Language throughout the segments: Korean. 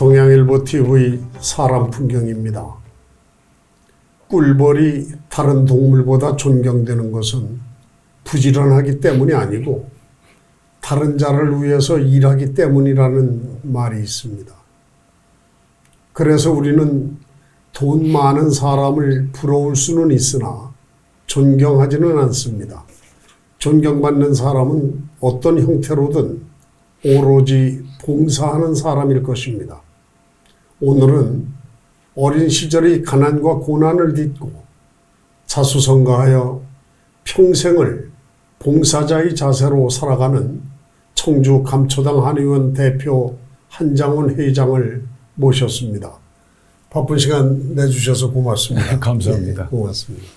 동양일보 TV 사람 풍경입니다. 꿀벌이 다른 동물보다 존경되는 것은 부지런하기 때문이 아니고 다른 자를 위해서 일하기 때문이라는 말이 있습니다. 그래서 우리는 돈 많은 사람을 부러울 수는 있으나 존경하지는 않습니다. 존경받는 사람은 어떤 형태로든 오로지 봉사하는 사람일 것입니다. 오늘은 어린 시절의 가난과 고난을 딛고 자수성가하여 평생을 봉사자의 자세로 살아가는 청주 감초당 한의원 대표 한장원 회장을 모셨습니다. 바쁜 시간 내주셔서 고맙습니다. 감사합니다. 네, 고맙습니다.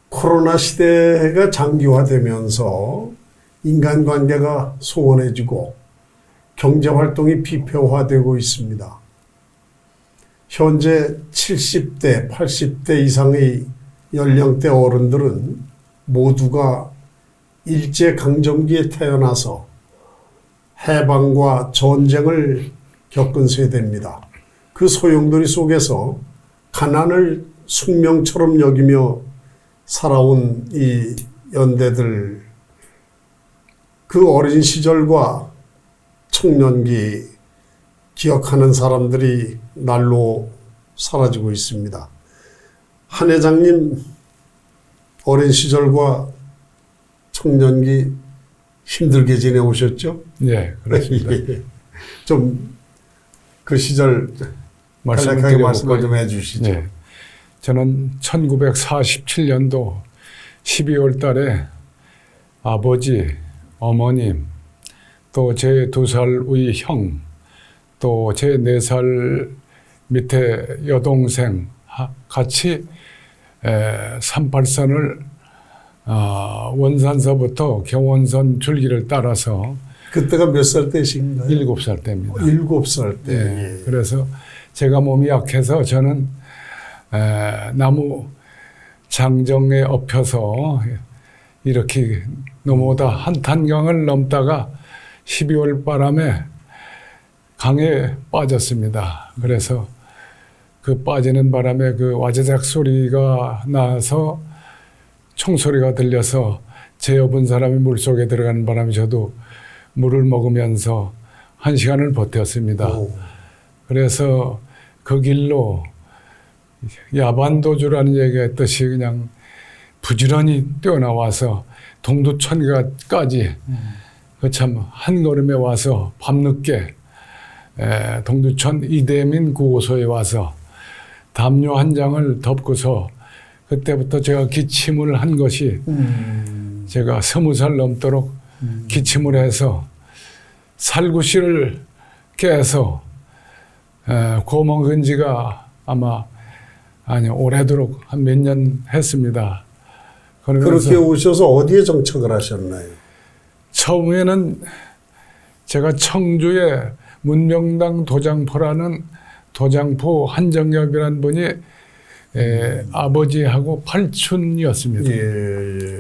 코로나 시대가 장기화되면서 인간관계가 소원해지고 경제활동이 비폐화되고 있습니다. 현재 70대, 80대 이상의 연령대 어른들은 모두가 일제강점기에 태어나서 해방과 전쟁을 겪은 세대입니다. 그 소용돌이 속에서 가난을 숙명처럼 여기며 살아온 이 연대들, 그 어린 시절과 청년기 기억하는 사람들이 날로 사라지고 있습니다. 한 회장님, 어린 시절과 청년기 힘들게 지내오셨죠? 네, 그렇습니다. 좀 그 시절 간략하게 말씀을 좀 해주시죠. 네. 저는 1947년도 12월 달에 아버지, 어머님, 또 제 2살의 형, 또 제 4살 밑에 여동생 같이 38선을 원산서부터 경원선 줄기를 따라서 그때가 몇 살 때신가요? 7살 때입니다. 7살 때. 네. 그래서 제가 몸이 약해서 저는 나무 장정에 엎혀서 이렇게 넘어오다 한탄강을 넘다가 12월 바람에 강에 빠졌습니다. 그래서 그 빠지는 바람에 그 와자작 소리가 나서 총소리가 들려서 제어본 사람이 물속에 들어가는 바람에 저도 물을 먹으면서 1시간을 버텼습니다. 오. 그래서 그 길로 야반도주라는 얘기가 있듯이 그냥 부지런히 뛰어나와서 동두천까지 그 참 한 걸음에 와서 밤늦게 동두천 이대민 구호소에 와서 담요 한 장을 덮고서 그때부터 제가 기침을 한 것이 제가 20살 넘도록 기침을 해서 살구실을 깨서 고먹은 지가 오래도록 한 몇 년 했습니다. 그렇게 오셔서 어디에 정착을 하셨나요? 처음에는 제가 청주의 문명당 도장포라는 도장포 한정엽이라는 분이 아버지하고 팔촌이었습니다. 예.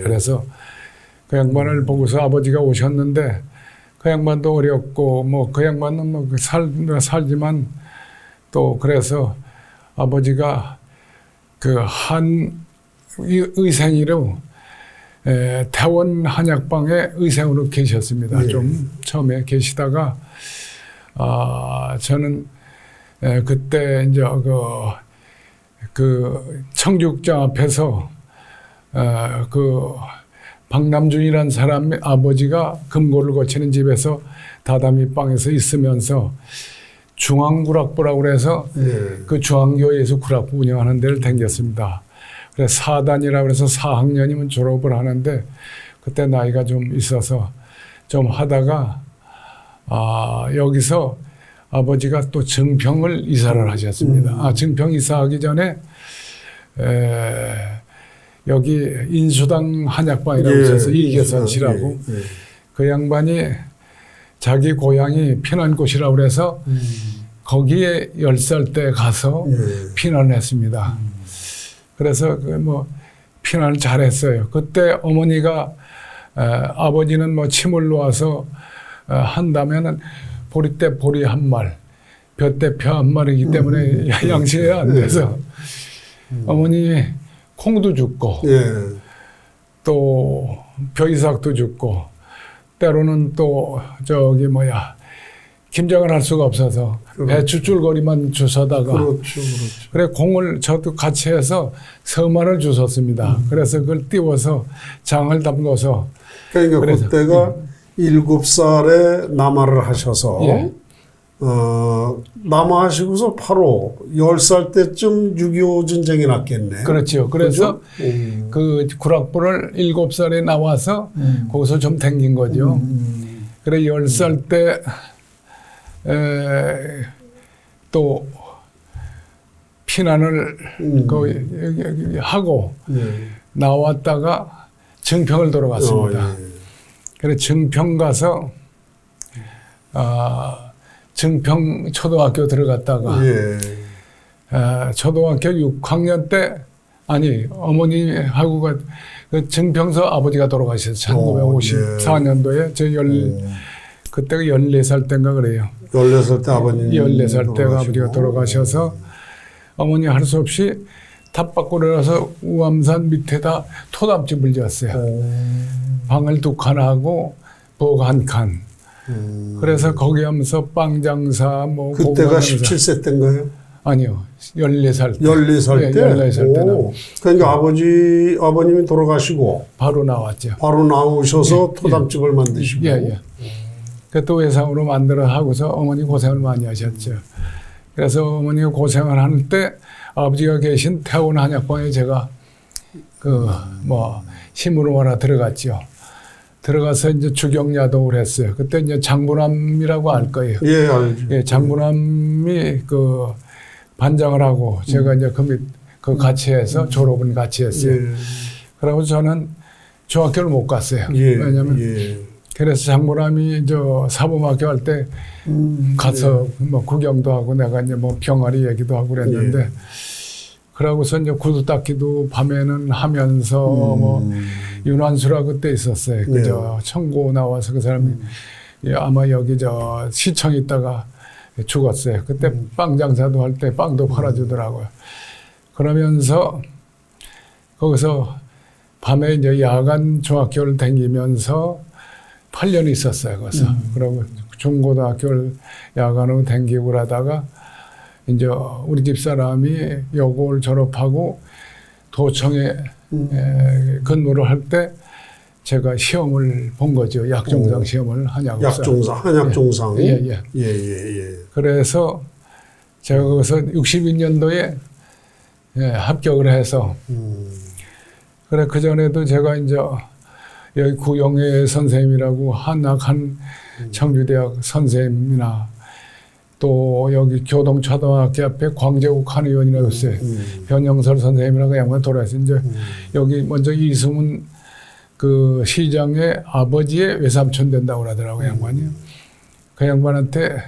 그래서 그 양반을 보고서 아버지가 오셨는데 그 양반도 어렵고 뭐 그 양반은 뭐 살지만 또 그래서 아버지가 그 한 의생으로 태원 한약방에 의생으로 계셨습니다. 예. 좀 처음에 계시다가 저는 그때 이제 그 청주극장 앞에서 그 박남준이라는 사람 아버지가 금고를 거치는 집에서 다다미 방에서 있으면서 중앙구락부라고 그래서 그 중앙교회에서 구락부 운영하는 데를 다녔습니다. 그래서 4단이라고 그래서 4학년이면 졸업을 하는데 그때 나이가 좀 있어서 좀 하다가 여기서 아버지가 또 증평을 이사를 하셨습니다. 증평 이사하기 전에 여기 인수당 한약방이라고 해서 이계선 씨라고 그 양반이 자기 고향이 피난곳이라고 그래서 거기에 10살 때 가서 피난했습니다. 그래서 뭐 피난을 잘했어요. 그때 어머니가 아버지는 뭐 침을 놓아서 한다면은 보리때 보리 한 말, 벼때 벼 한 마리이기 때문에 양식이 안 돼서 어머니 콩도 줍고 예. 또 벼이삭도 줍고 때로는 또 저기 뭐야 김장을 할 수가 없어서 배추 줄거리만 주워다가 그렇죠, 그렇죠. 그래 공을 저도 같이 해서 서만을 주웠습니다. 그래서 그걸 띄워서 장을 담궈서 그러니까 그래서, 그때가 7살에 남아를 하셔서 예. 남아하시고서 바로 10살 때쯤 6.25 전쟁이 났겠네. 그렇죠. 그래서 그죠? 그 구락부를 7살에 나와서 거기서 좀 댕긴 거죠. 그래 10살 때 또 피난을 하고 예. 나왔다가 증평을 돌아갔습니다. 예. 그래 증평 가서 증평 초등학교 들어갔다가 예. 초등학교 6학년 때 아니 어머니하고가 그 증평서 아버지가 돌아가셔서 1954년도에 그때가 14살 때인가 그래요. 14살 때 아버님 14살 때가 아버지가 돌아가셔서 어머니 할 수 없이 탑밖으로 나서 우암산 밑에다 토담집을 지었어요. 방을 2칸 하고 복 1칸. 그래서 거기 하면서 빵 장사 뭐 그때가 17세 때인가요? 아니요. 14살 때. 14살 때? 14살 때는 그러니까 아버님이 돌아가시고 바로 나왔죠. 바로 나오셔서 토담집을 만드시고. 예, 예. 또 외상으로 만들어 하고서 어머니 고생을 많이 하셨죠. 그래서 어머니가 고생을 하는 때 아버지가 계신 태원 한약방에 제가 힘으로 하나 들어갔죠. 들어가서 이제 주경야독을 했어요. 그때 이제 장문암이라고 알 거예요. 예, 알죠. 예, 장문암이 반장을 하고 제가 이제 같이 해서 졸업은 같이 했어요. 예. 그리고 저는 중학교를 못 갔어요. 예. 왜냐면 예. 그래서 장문암이 사범학교 할 때 가서 구경도 하고 내가 이제 병아리 얘기도 하고 그랬는데 그러고서 이제 구두 닦기도 밤에는 하면서 윤환수라 그때 있었어요. 그저 청고 나와서 그 사람이 아마 여기 시청 있다가 죽었어요. 그때 빵 장사도 할 때 빵도 팔아주더라고요. 그러면서 거기서 밤에 이제 야간 중학교를 다니면서 8년 있었어요. 거기서. 그러고 중고등학교를 야간으로 다니고 그러다가 이제 우리 집 사람이 여고를 졸업하고 도청에 근무를 할 때 제가 시험을 본 거죠. 약종상 시험을 한약종상. 예. 그래서 제가 거기서 62년도에 합격을 해서 그래 그전에도 제가 이제 여기 구영애 선생님이라고 한학한 청주대학 선생님이나 또 여기 교동초등학교 앞에 광재국 한 의원이라고 있어요. 변영설 선생님이라고 양반 돌아왔어요. 이제 여기 먼저 이승훈 그 시장의 아버지의 외삼촌 된다고 그러더라고요, 양반이. 그 양반한테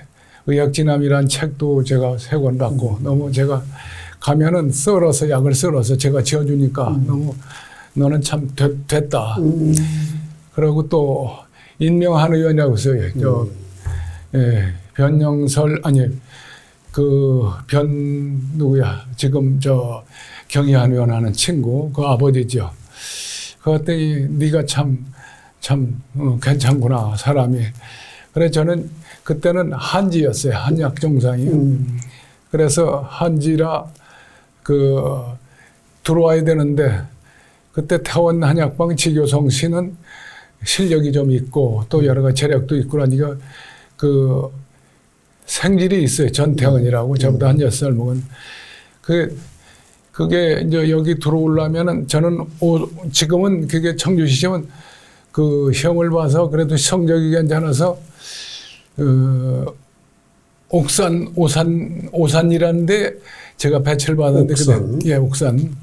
의학진암이라는 책도 제가 3권 받고 너무 제가 가면은 약을 썰어서 제가 지어주니까 너무 너는 참 됐다. 그리고 또 인명한 의원이라고 있어요. 변영설 누구야 지금 경희한 의원 하는 친구 그 아버지죠. 그랬더니 네가 참 괜찮구나 사람이. 그래 저는 그때는 한지였어요. 한약종상이. 그래서 한지라 들어와야 되는데 그때 태원 한약방 지교성 씨는 실력이 좀 있고 또 여러 가지 재력도 있고 그러니까 생질이 있어요. 전태원이라고 저보다 한 6살 먹은. 그게 이제 여기 들어오려면은 저는 지금은 그게 청주시험은 그 시험을 봐서 그래도 성적이 괜찮아서 옥산이라는데 제가 배치를 받았는데 옥산. 그때 옥산.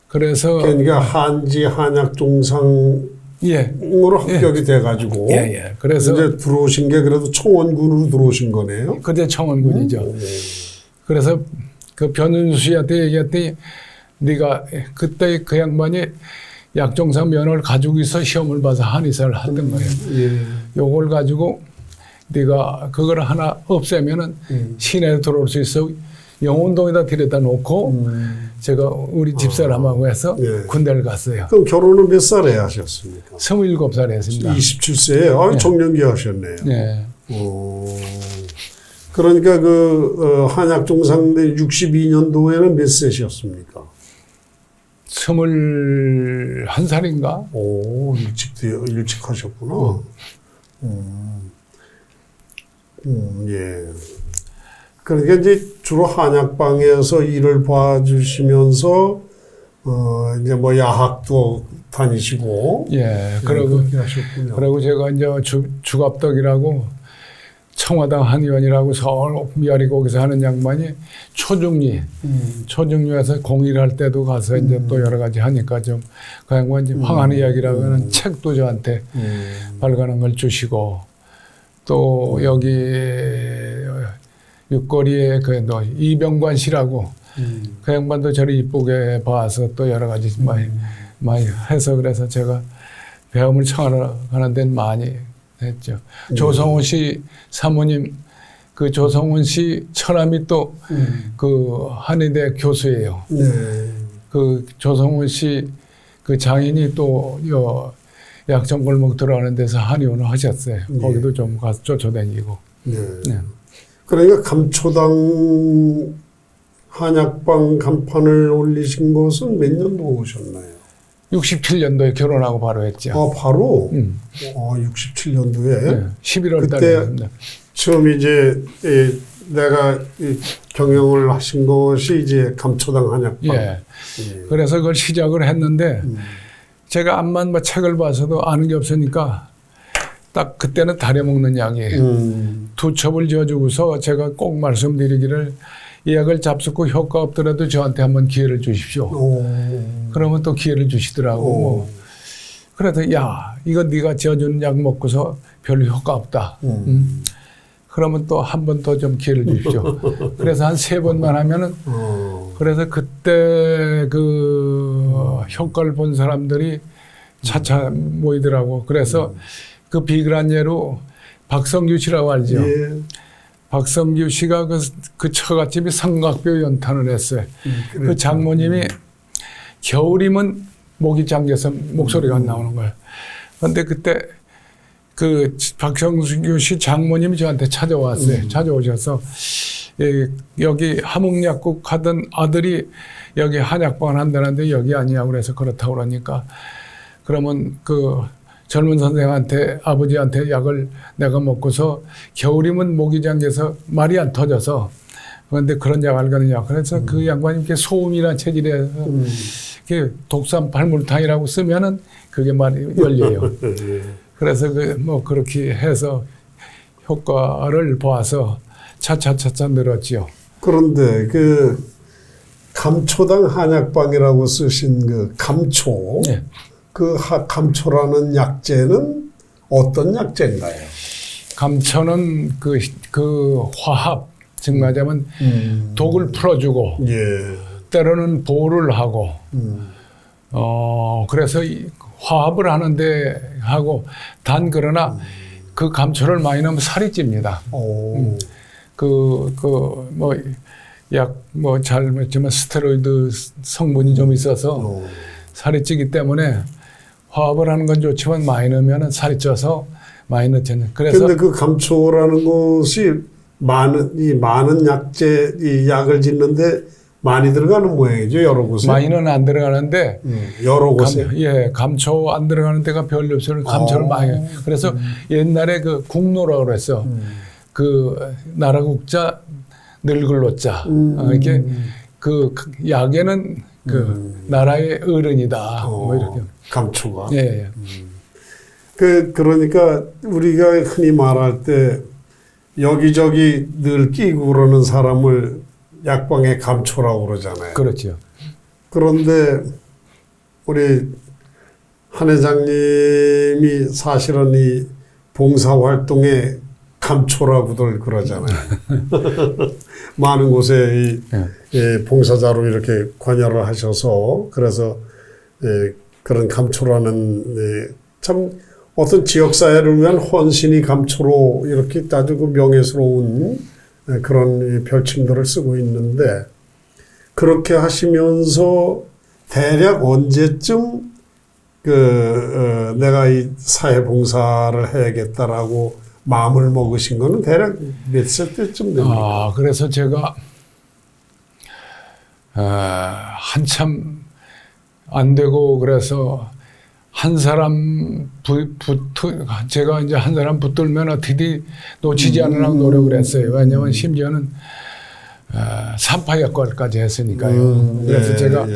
그래서 그러니까 한지 한약종상으로 합격이 돼가지고 그래서 이제 들어오신 게 그래도 청원군으로 들어오신 거네요. 그때 청원군이죠. 그래서 그 변은수 씨한테 얘기했더니 네가 그때 그 양반이 약정상 면허를 가지고 있어 시험을 봐서 한의사를 하던 거예요. 예. 요걸 가지고 네가 그걸 하나 없애면은 시내에 들어올 수 있어. 영운동에다 들여다 놓고 제가 우리 집사람하고 해서 예. 군대를 갔어요. 그럼 결혼은 몇 살에 하셨습니까? 27살에 했습니다. 27세에? 아유, 정년기 하셨네요. 네. 그러니까 한약종상대 62년도에는 몇 세셨습니까? 21살인가? 오, 일찍 하셨구나. 예. 그러니까 이제 주로 한약방에서 일을 봐주시면서, 이제 뭐 야학도 다니시고. 예. 그렇게 하셨군요. 그리고 제가 이제 주갑덕이라고 청와당 한의원이라고 서울 미아리곡에서 하는 양반이 초중류에서 공일할 때도 가서 이제 또 여러 가지 하니까 좀 그 양반 이제 황한 이야기라고 하는 책도 저한테 발간한 걸 주시고 또 여기 육거리에 그 이병관 씨라고 그 양반도 저를 이쁘게 봐서 또 여러 가지 많이 해서 그래서 제가 배움을 청하러 가는 데는 많이 했죠. 조성훈 씨 사모님, 그 조성훈 씨 처남이 또 그 한의대 교수예요. 네. 그 조성훈 씨 그 장인이 또 약정골목 들어가는 데서 한의원을 하셨어요. 거기도 좀 가서 쫓아다니고. 네. 네. 그러니까 감초당 한약방 간판을 올리신 것은 몇 년도 오셨나요? 67년도에 결혼하고 바로 했죠. 아, 바로? 67년도에? 네, 11월 그때 달에. 처음 이제 내가 경영을 하신 것이 이제 감초당 한약방. 예. 그래서 그걸 시작을 했는데 제가 암만 뭐 책을 봐서도 아는 게 없으니까 딱 그때는 다려먹는 약이에요. 두 첩을 지어주고서 제가 꼭 말씀드리기를 이 약을 잡수고 효과 없더라도 저한테 한번 기회를 주십시오. 그러면 또 기회를 주시더라고. 그래서 야 이거 네가 지어주는 약 먹고서 별로 효과 없다. 그러면 또 한 번 더 좀 기회를 주십시오. 그래서 한 3번만 하면은 그래서 그때 그 효과를 본 사람들이 차차 모이더라고. 그래서 그 비글한 예로 박성규 씨라고 알죠? 예. 박성규 씨가 그 처갓집이 삼각뼈 연탄을 했어요. 그 장모님이 겨울이면 목이 잠겨서 목소리가 안 나오는 거예요. 그런데 그때 그 박성규 씨 장모님이 저한테 찾아왔어요. 찾아오셔서 여기 함흥약국 하던 아들이 여기 한약방을 한다는데 여기 아니냐고 그래서 그렇다고 그러니까 그러면 그 젊은 선생한테 아버지한테 약을 내가 먹고서 겨울이면 목이 잠겨서 말이 안 터져서 그런데 그런 약 알거든요. 그래서 그 양반이 이렇게 소음이란 체질에 이렇게 독산 발물탕이라고 쓰면은 그게 말이 열려요. 그래서 뭐 그렇게 해서 효과를 보아서 차차차차 늘었지요. 그런데 그 감초당 한약방이라고 쓰신 그 감초, 네. 그 감초라는 약재는 어떤 약재인가요? 감초는 그 화합, 즉 말하자면 독을 풀어주고 예. 때로는 보호를 하고 그래서 화합을 하는데 하고 단 그러나 그 감초를 많이 넣으면 살이 찝니다. 뭐 잘못지만 스테로이드 성분이 좀 있어서 살이 찌기 때문에 화합을 하는 건 좋지만 많이 넣으면 살이 쪄서 많이 넣잖아요. 그래서 근데 그 감초라는 것이 많은 약재, 이 약을 짓는데 많이 들어가는 모양이죠, 여러 곳에. 많이는 안 들어가는데 여러 곳에. 감초 안 들어가는 데가 별로 없어요. 감초를 많이 해요. 그래서 옛날에 그 국노라고 그랬어. 그 나라국자 늙을로자. 이렇게 그 약에는 그 나라의 어른이다. 뭐 이렇게. 감초가. 예. 그러니까 우리가 흔히 말할 때 여기저기 늘 끼고 그러는 사람을 약방의 감초라고 그러잖아요. 그렇죠. 그런데 우리 한 회장님이 사실은 이 봉사활동에 감초라고들 그러잖아요. 많은 곳에 봉사자로 이렇게 관여를 하셔서 그래서 그런 감초라는 참 어떤 지역 사회를 위한 헌신이 감초로 이렇게 아주 그 명예스러운 그런 별칭들을 쓰고 있는데 그렇게 하시면서 대략 언제쯤 내가 이 사회봉사를 해야겠다라고 마음을 먹으신 거는 대략 몇 살 때쯤 됩니까? 그래서 제가 한참 안 되고 그래서 한 사람 제가 이제 한 사람 붙들면 어떻게 놓치지 않으려고 노력을 했어요. 왜냐하면 심지어는 3파 역할까지 했으니까요. 그래서 제가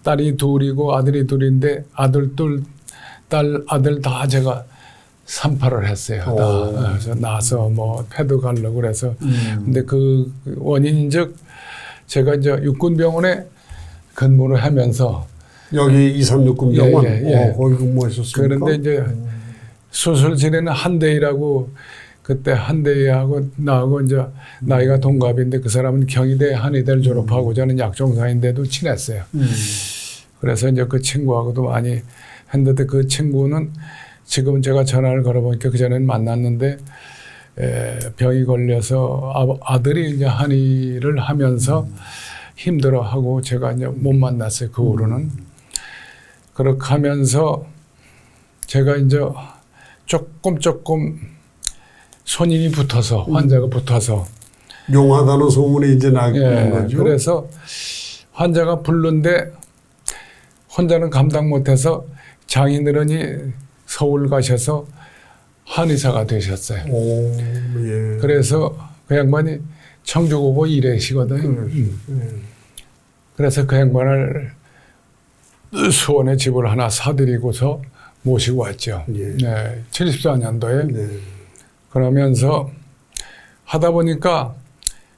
딸이 둘이고 아들이 둘인데 아들 둘, 딸, 아들 다 제가 3파를 했어요. 다. 그래서 나서 뭐 패드 가려고 그래서 근데 그 원인적 제가 이제 육군병원에 근무를 하면서 여기 236군 병원 예. 거기 근무하셨습니까? 그런데 이제 수술실에는 한대희라고 그때 한대희하고 나하고 이제 나이가 동갑인데 그 사람은 경희대 한의대를 졸업하고 저는 약종사인데도 친했어요. 그래서 이제 그 친구하고도 많이 했는데 그 친구는 지금 제가 전화를 걸어보니까 그전에는 만났는데 병이 걸려서 아들이 이제 한의를 하면서 힘들어하고 제가 이제 못 만났어요. 그 후로는. 그렇게 하면서 제가 이제 조금 손님이 붙어서 환자가 붙어서 용하다는 소문이 이제 나는 거죠. 그래서 환자가 부른데 혼자는 감당 못해서 장인어른이 서울 가셔서 한의사가 되셨어요. 예. 그래서 그 양반이 청주고보 일하시거든요. 그래서 그 양반을 수원에 집을 하나 사드리고서 모시고 왔죠. 예. 네, 74년도에. 네. 그러면서 하다 보니까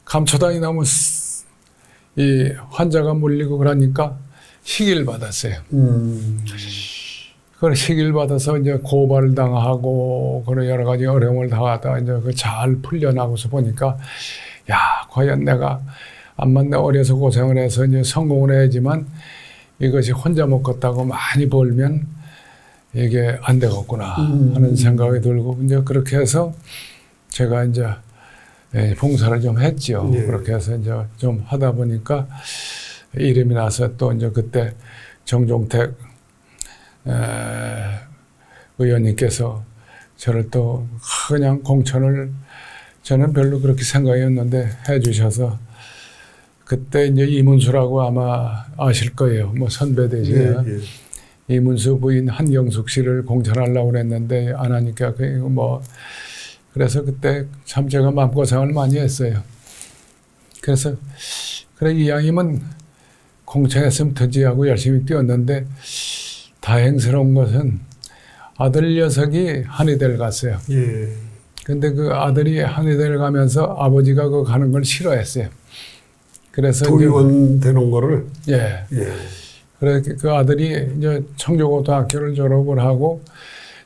감초당이 너무 이 환자가 몰리고 그러니까 시기를 받았어요. 그걸 시기를 받아서 이제 고발을 당하고 그런 여러 가지 어려움을 당하다 이제 그 잘 풀려나고서 보니까 야, 과연 내가 암만 내 어려서 고생을 해서 이제 성공을 해야지만 이것이 혼자 먹겠다고 많이 벌면 이게 안 되겠구나 하는 생각이 들고 이제 그렇게 해서 제가 이제 봉사를 좀 했죠. 네. 그렇게 해서 이제 좀 하다 보니까 이름이 나서 또 이제 그때 정종택 의원님께서 저를 또 그냥 공천을 저는 별로 그렇게 생각이었는데 해주셔서 그때 이제 이문수라고 아마 아실 거예요. 뭐 선배 되시면 이문수 부인 한경숙 씨를 공천하려고 그랬는데 안 하니까 뭐 그래서 그때 참 제가 마음고생을 많이 했어요. 그래서 그래 이왕이면 공천했으면 되지 하고 열심히 뛰었는데 다행스러운 것은 아들 녀석이 한의대를 갔어요. 근데 그 아들이 한의대를 가면서 아버지가 그 가는 걸 싫어했어요. 그래서 도의원 되는 거를 그래서 그 아들이 이제 청주고등학교를 졸업을 하고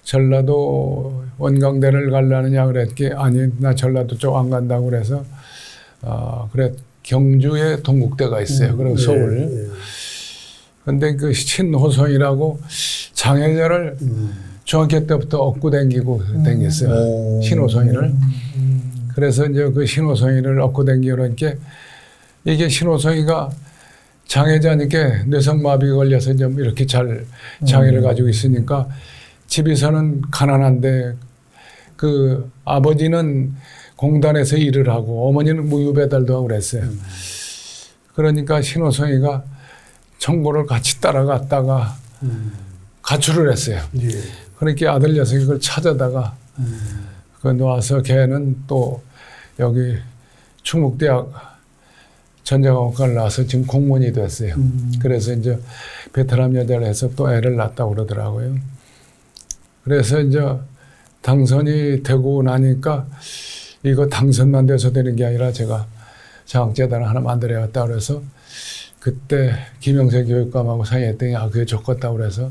전라도 원광대를 가려느냐 그랬기 아니 나 전라도 쪽 안 간다고 그래서 그래 경주에 동국대가 있어요. 그리고 서울. 근데 그 신호성이라고 장애자를 중학교 때부터 업고 다니고 다녔어요. 신호성이를. 그래서 이제 그 신호성이를 업고 다니고 그러니까 이게 신호성이가 장애자니까 뇌성마비 걸려서 좀 이렇게 잘 장애를 가지고 있으니까 집에서는 가난한데 그 아버지는 공단에서 일을 하고 어머니는 무유 배달도 하고 그랬어요. 그러니까 신호성이가 청고를 같이 따라갔다가 가출을 했어요. 그러니까 아들 녀석이 그걸 찾아다가 그 놓아서 걔는 또 여기 충북대학 전자공학과를 나와서 지금 공무원이 됐어요. 그래서 이제 베트남 여자를 해서 또 애를 낳았다고 그러더라고요. 그래서 이제 당선이 되고 나니까 이거 당선만 돼서 되는 게 아니라 제가 장학재단을 하나 만들어야겠다 그래서 그때 김영세 교육감하고 상의했더니 그게 좋겠다고 그래서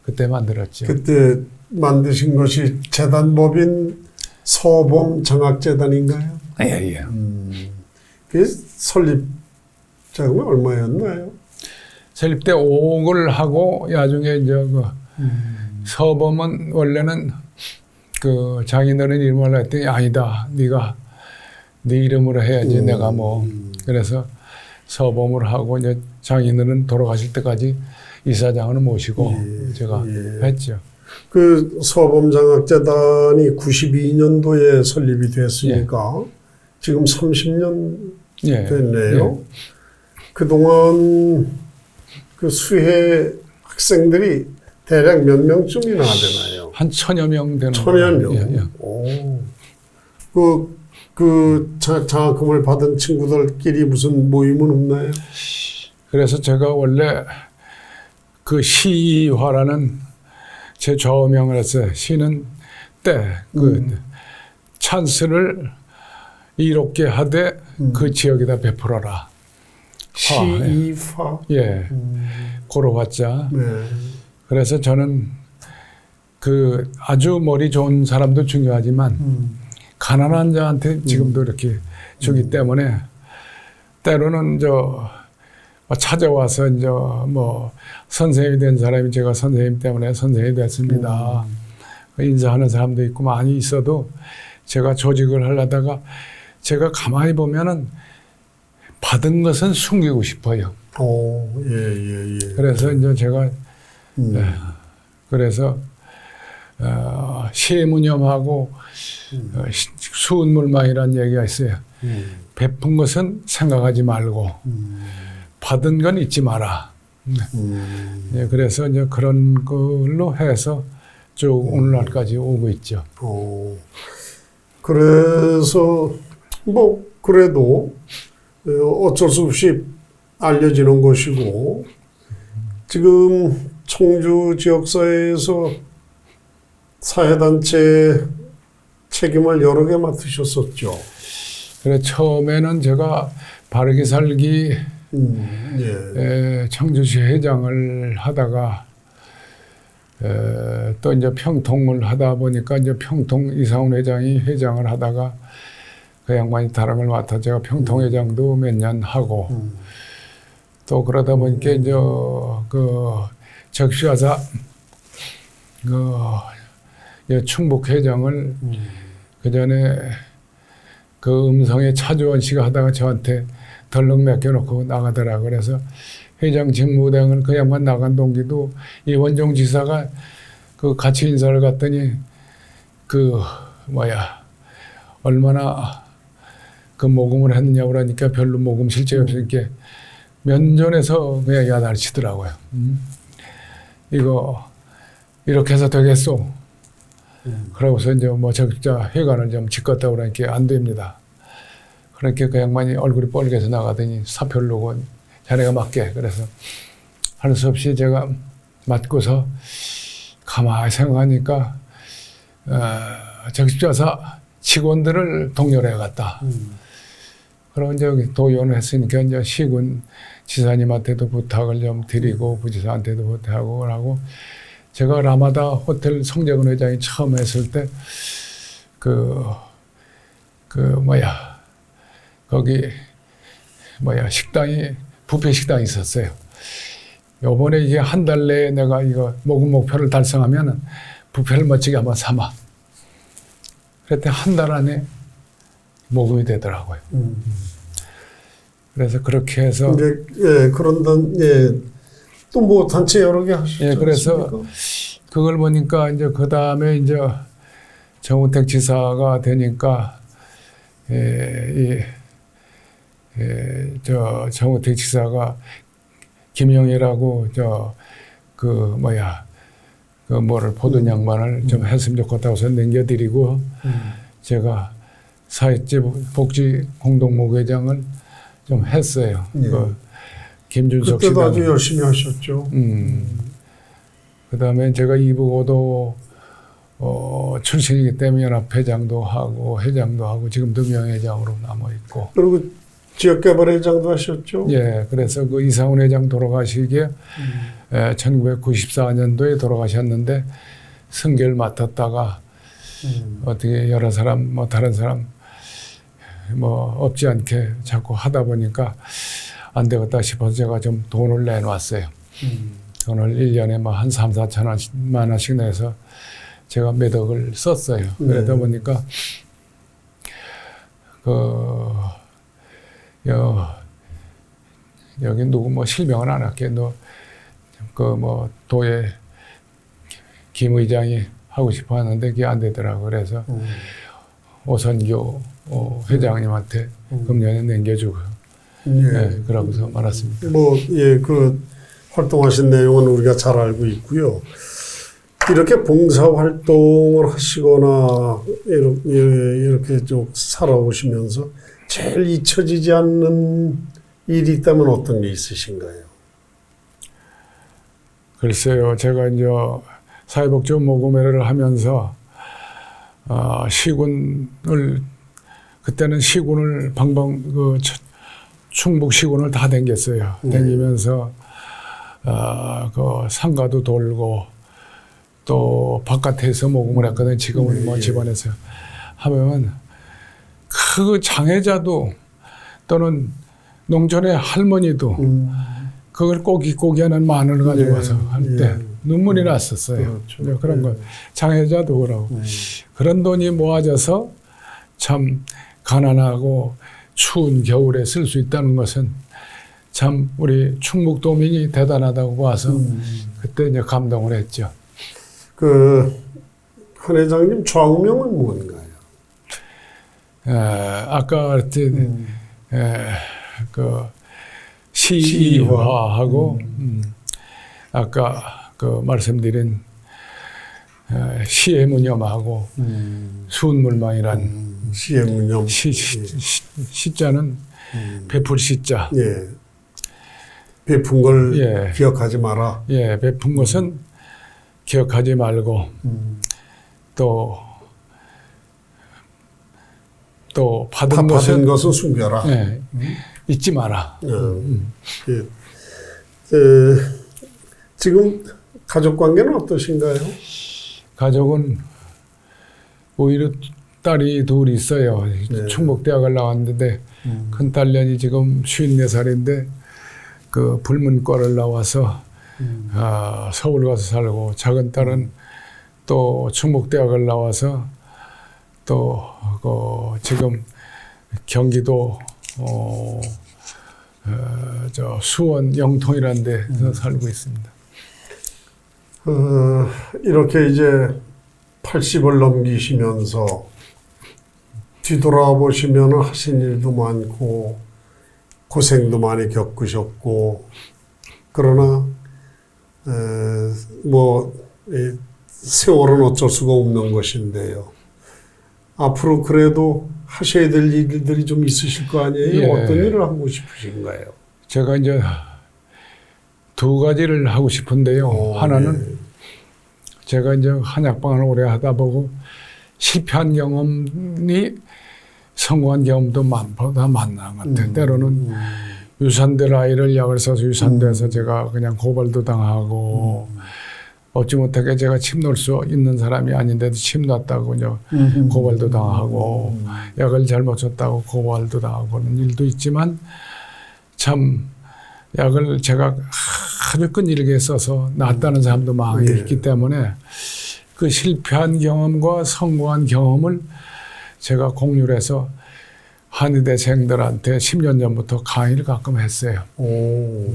그때 만들었죠. 그때 만드신 것이 재단법인 서범 장학재단인가요? 예. 그 설립 자금이 얼마였나요? 설립 때 5억을 하고 나중에 이제 그 서범은 원래는 그 장인어른 이름을 했더니 아니다. 네가 네 이름으로 해야지 내가 뭐 그래서 서범을 하고 이제 장인어른 돌아가실 때까지 이사장을 모시고 제가 했죠. 그 서범장학재단이 92년도에 설립이 됐으니까 지금 30년 됐네요. 그동안 그 수혜 학생들이 대략 몇 명쯤이나 되나요? 한 1000여 명 되는 1000여 명. 거예요. 오. 장학금을 받은 친구들끼리 무슨 모임은 없나요? 그래서 제가 원래 그 시화라는 제 좌우명을 했어요. 시는 때 그 찬스를 이롭게 하되 그 지역에다 베풀어라. 시이화. 예. 고로 화자. 네. 그래서 저는 그 아주 머리 좋은 사람도 중요하지만 가난한 자한테 지금도 이렇게 주기 때문에 때로는 찾아와서 뭐 선생님이 된 사람이 제가 선생님 때문에 선생님이 됐습니다. 인사하는 사람도 있고 많이 있어도 제가 조직을 하려다가 제가 가만히 보면은 받은 것은 숨기고 싶어요. 예. 그래서 이제 제가 그래서 시무념하고 수은물망이라는 얘기가 있어요. 베푼 것은 생각하지 말고 받은 건 잊지 마라. 예, 그래서 이제 그런 걸로 해서 쭉 오늘날까지 오고 있죠. 그래서 뭐 그래도 어쩔 수 없이 알려지는 것이고 지금 청주 지역사회에서 사회단체 책임을 여러 개 맡으셨었죠. 그래 처음에는 제가 바르게 살기 청주시 회장을 하다가 또 이제 평통을 하다 보니까 이제 평통 이상훈 회장이 회장을 하다가 그 양반이 다른 걸 맡아 제가 평통 회장도 몇 년 하고 또 그러다 보니까 이제 그 적시가사 그 충북 회장을 그 전에 그 음성의 차주원 씨가 하다가 저한테 덜렁 맡겨놓고 나가더라. 그래서 회장 직무대행을 그 양반 나간 동기도 이원종 지사가 그 같이 인사를 갔더니 얼마나 그 모금을 했느냐고 그러니까 별로 모금 실제 없으니까 면전에서 그냥 야단을 치더라고요. 이거 이렇게 해서 되겠소. 그러고서 이제 뭐 적자 회관을 좀 짓겠다고 그러니까 안 됩니다. 그러니까 그 양반이 얼굴이 뻘개서 나가더니 사표를 놓고 자네가 맡게. 그래서 할 수 없이 제가 맡고서 가만히 생각하니까 적십자사 직원들을 동료해 갔다. 그럼 이제 여기 도의원을 했으니까 이제 시군 지사님한테도 부탁을 좀 드리고 부지사한테도 부탁하고 하고 제가 라마다 호텔 성재근 회장이 처음 했을 때 거기 식당이 뷔페 식당이 있었어요. 요번에 이게 한 달 내에 내가 이거 모금 목표를 달성하면은 뷔페를 멋지게 한번 삼아. 그랬더니 한 달 안에 모금이 되더라고요. 그래서 그렇게 해서 또 뭐 단체 여러 개 하시죠. 예, 그래서 그걸 보니까 이제 그 다음에 이제 정우택 지사가 되니까 정우택 지사가 김영희라고 보던 양반을 좀 했으면 좋겠다고 해서 넘겨드리고 제가 사회복지 공동모회장을 좀 했어요. 김준석 씨가. 그때도 아주 열심히 하셨죠. 그 다음에 제가 이부고도 출신이기 때문에 연합회장도 하고 회장도 하고 지금도 명예회장으로 남아있고. 그리고 지역개발회장도 하셨죠. 예, 그래서 그 이상훈 회장 돌아가시기에 1994년도에 돌아가셨는데 승계를 맡았다가 어떻게 여러 사람 다른 사람 없지 않게 자꾸 하다 보니까 안 되겠다 싶어서 제가 좀 돈을 내놨어요. 돈을 1년에 뭐 한 3, 4천 원씩 내서 제가 몇 억을 썼어요. 그러다 보니까 여기 누구 뭐 실명은 안 할게. 뭐 도에 김 의장이 하고 싶어 하는데 그게 안 되더라고. 그래서 오선교 회장님한테 금년에 남겨주고 그러고서 말았습니다. 그 활동하신 내용은 우리가 잘 알고 있고요. 이렇게 봉사 활동을 하시거나 이렇게 쭉 살아오시면서 제일 잊혀지지 않는 일이 있다면 어떤 게 있으신가요? 글쎄요, 제가 이제 사회복지 모금회를 하면서 시군을 그때는 시군을 충북 시군을 다 댕겼어요. 댕기면서 그 상가도 돌고 또 바깥에서 모금을 했거든요. 지금은 뭐 집안에서 하면 그 장애자도 또는 농촌의 할머니도 그걸 꼬기꼬기하는 마늘을 가지고 와서 할 때 눈물이 났었어요. 그렇죠. 그런 거 장애자도 그러고 그런 돈이 모아져서 참 가난하고 추운 겨울에 쓸 수 있다는 것은 참 우리 충북도민이 대단하다고 봐서 그때 이제 감동을 했죠. 한 회장님 좌우명은 뭔가요? 아까 그 시화하고 아까 그 말씀드린 시의 무념하고 수은물망이란 시의 무념. 시자는 베풀 시자. 예. 베푼 걸 기억하지 마라. 예, 베푼 것은 기억하지 말고 또 받은 것은 숨겨라. 예, 잊지 마라. 예. 지금 가족 관계는 어떠신가요? 가족은 오히려 딸이 둘 있어요. 충북대학을 나왔는데 큰 딸년이 지금 54살인데 그 불문과를 나와서 서울 가서 살고 작은 딸은 또 충북대학을 나와서 또 지금 경기도 저 수원 영통이라는 데서 살고 있습니다. 이렇게 이제 80을 넘기시면서 뒤돌아보시면 하신 일도 많고 고생도 많이 겪으셨고 그러나 세월은 어쩔 수가 없는 것인데요. 앞으로 그래도 하셔야 될 일들이 좀 있으실 거 아니에요? 예. 어떤 일을 하고 싶으신가요? 제가 이제 두 가지를 하고 싶은데요. 하나는 제가 이제 한약방을 오래 하다 보고 실패한 경험이 성공한 경험도 보다 많은 것 같아요. 때로는 유산될 아이를 약을 써서 유산돼서 제가 그냥 고발도 당하고 얻지 못하게 제가 침 놓을 수 있는 사람이 아닌데도 침 놨다고 고발도 당하고 약을 잘못 줬다고 고발도 당하고 하는 일도 있지만 참 약을 제가 아주 끈질기게 써서 낫다는 사람도 많이 있기 때문에 그 실패한 경험과 성공한 경험을 제가 공유를 해서 한의대생들한테 10년 전부터 강의를 가끔 했어요.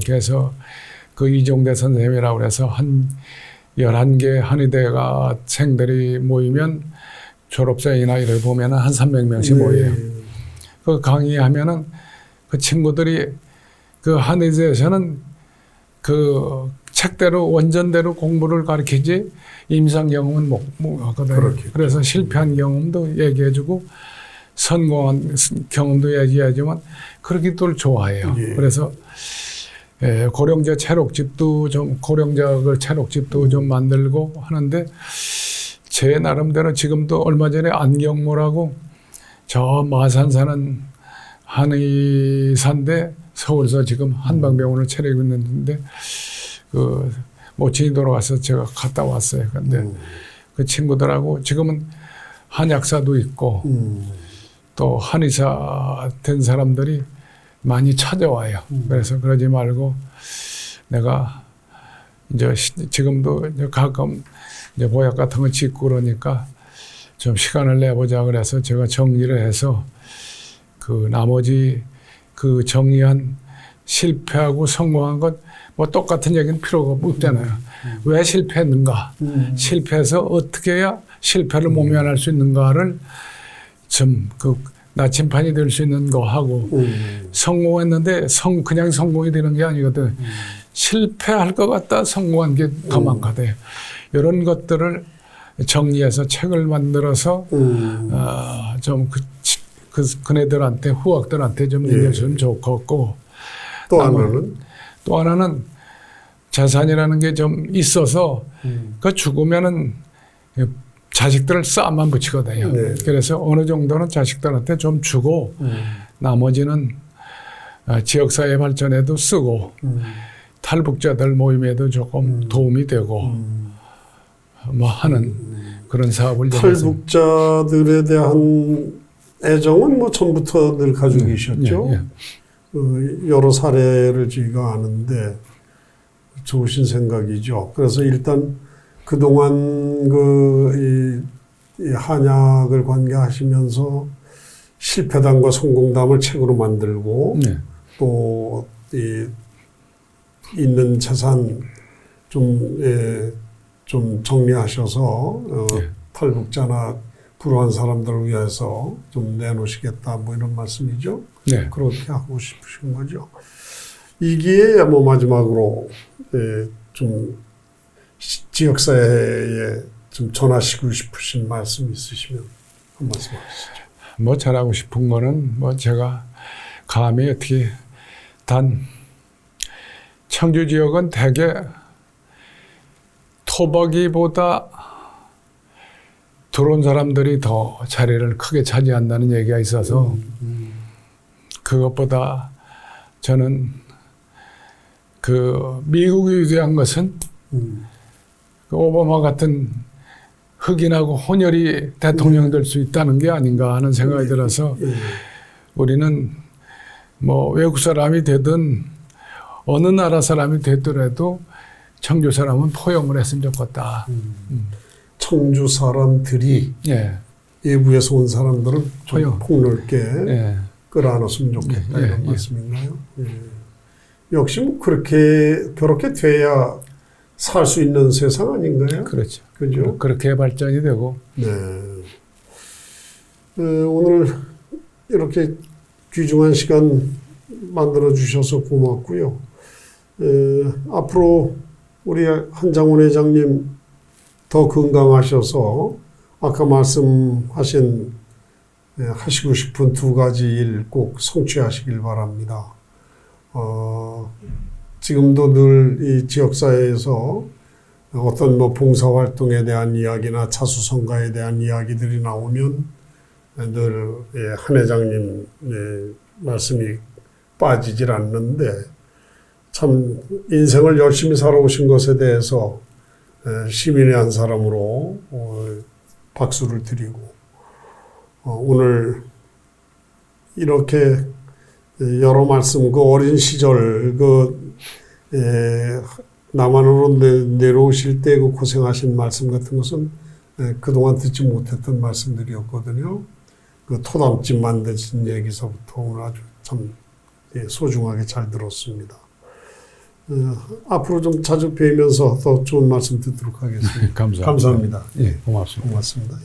그래서 그 이종대 선생님이라고 해서 한 11개 한의대가 생들이 모이면 졸업생이나 이를 보면 한 300명씩 모여요. 그 강의하면은 그 친구들이 그 한의대에서는 그 책대로 원전대로 공부를 가르치지 임상 경험은 못 하거든요. 그래서 실패한 경험도 얘기해주고 성공한 경험도 얘기하지만 그러기도 좋아해요. 그래서 고령자 체록집도 체록집도 좀 만들고 하는데 제 나름대로 지금도 얼마 전에 안경모라고 저 마산 사는 한의사인데 서울에서 지금 한방병원을 차리고 있는데 그 모친이 돌아가서 제가 갔다 왔어요. 근데 그 친구들하고 지금은 한약사도 있고 또 한의사 된 사람들이 많이 찾아와요. 그래서 그러지 말고 내가 이제 지금도 이제 가끔 이제 보약 같은 거 짓고 그러니까 좀 시간을 내보자 그래서 제가 정리를 해서 그 나머지 그 정리한 실패하고 성공한 것 뭐 똑같은 얘기는 필요가 없잖아요. 왜 실패했는가? 실패해서 어떻게 해야 실패를 모면할 수 있는가를 좀 그 나침판이 될 수 있는 거 하고 성공했는데 그냥 성공이 되는 게 아니거든. 실패할 것 같다 성공한 게 더 많거든. 이런 것들을 정리해서 책을 만들어서 좀 그네들한테 후학들한테 좀 알려주면 좋겠고 또 하나는 재산이라는 게 좀 있어서 그 죽으면은 자식들을 싹만 붙이거든요. 네. 그래서 어느 정도는 자식들한테 좀 주고 나머지는 지역사회 발전에도 쓰고 탈북자들 모임에도 조금 도움이 되고 뭐 하는 그런 사업을 탈북자들에 대한 애정은 뭐 처음부터 늘 가지고 계셨죠. 여러 사례를 저희가 아는데 좋으신 생각이죠. 그래서 일단 그동안 이 한약을 관계하시면서 실패담과 성공담을 책으로 만들고 또 있는 재산 좀 정리하셔서 탈북자나 불우한 사람들을 위해서 좀 내놓으시겠다 뭐 이런 말씀이죠. 그렇게 하고 싶으신 거죠. 이 기회에 뭐 마지막으로 좀 지역사회에 좀 전하시고 싶으신 말씀 있으시면 한 말씀 하시죠. 뭐 잘하고 싶은 거는 뭐 제가 감히 어떻게 단 청주 지역은 대개 토박이보다 들어온 사람들이 더 자리를 크게 차지한다는 얘기가 있어서 그것보다 저는 그 미국이 위대한 것은 그 오바마 같은 흑인하고 혼혈이 대통령 될 수 있다는 게 아닌가 하는 생각이 들어서 우리는 뭐 외국 사람이 되든 어느 나라 사람이 되더라도 청주 사람은 포용을 했으면 좋겠다. 청주 사람들이 외부에서 온 사람들은 좀 폭넓게 끌어안았으면 좋겠다 이런 말씀인가요? 역시 뭐 그렇게 돼야 살 수 있는 세상 아닌가요? 그렇죠. 그죠? 그렇게 발전이 되고. 오늘 이렇게 귀중한 시간 만들어 주셔서 고맙고요. 앞으로 우리 한장훈 회장님 더 건강하셔서 아까 말씀하신 하시고 싶은 두 가지 일 꼭 성취하시길 바랍니다. 지금도 늘 이 지역사회에서 어떤 뭐 봉사활동에 대한 이야기나 자수성가에 대한 이야기들이 나오면 늘 한 회장님 말씀이 빠지질 않는데 참 인생을 열심히 살아오신 것에 대해서 시민의 한 사람으로 박수를 드리고 오늘 이렇게 여러 말씀 그 어린 시절 남한으로 내려오실 때 그 고생하신 말씀 같은 것은 그동안 듣지 못했던 말씀들이었거든요. 그 토담집 만드신 얘기서부터 오늘 아주 참 소중하게 잘 들었습니다. 앞으로 좀 자주 뵈면서 더 좋은 말씀 듣도록 하겠습니다. 감사합니다. 감사합니다. 고맙습니다. 고맙습니다.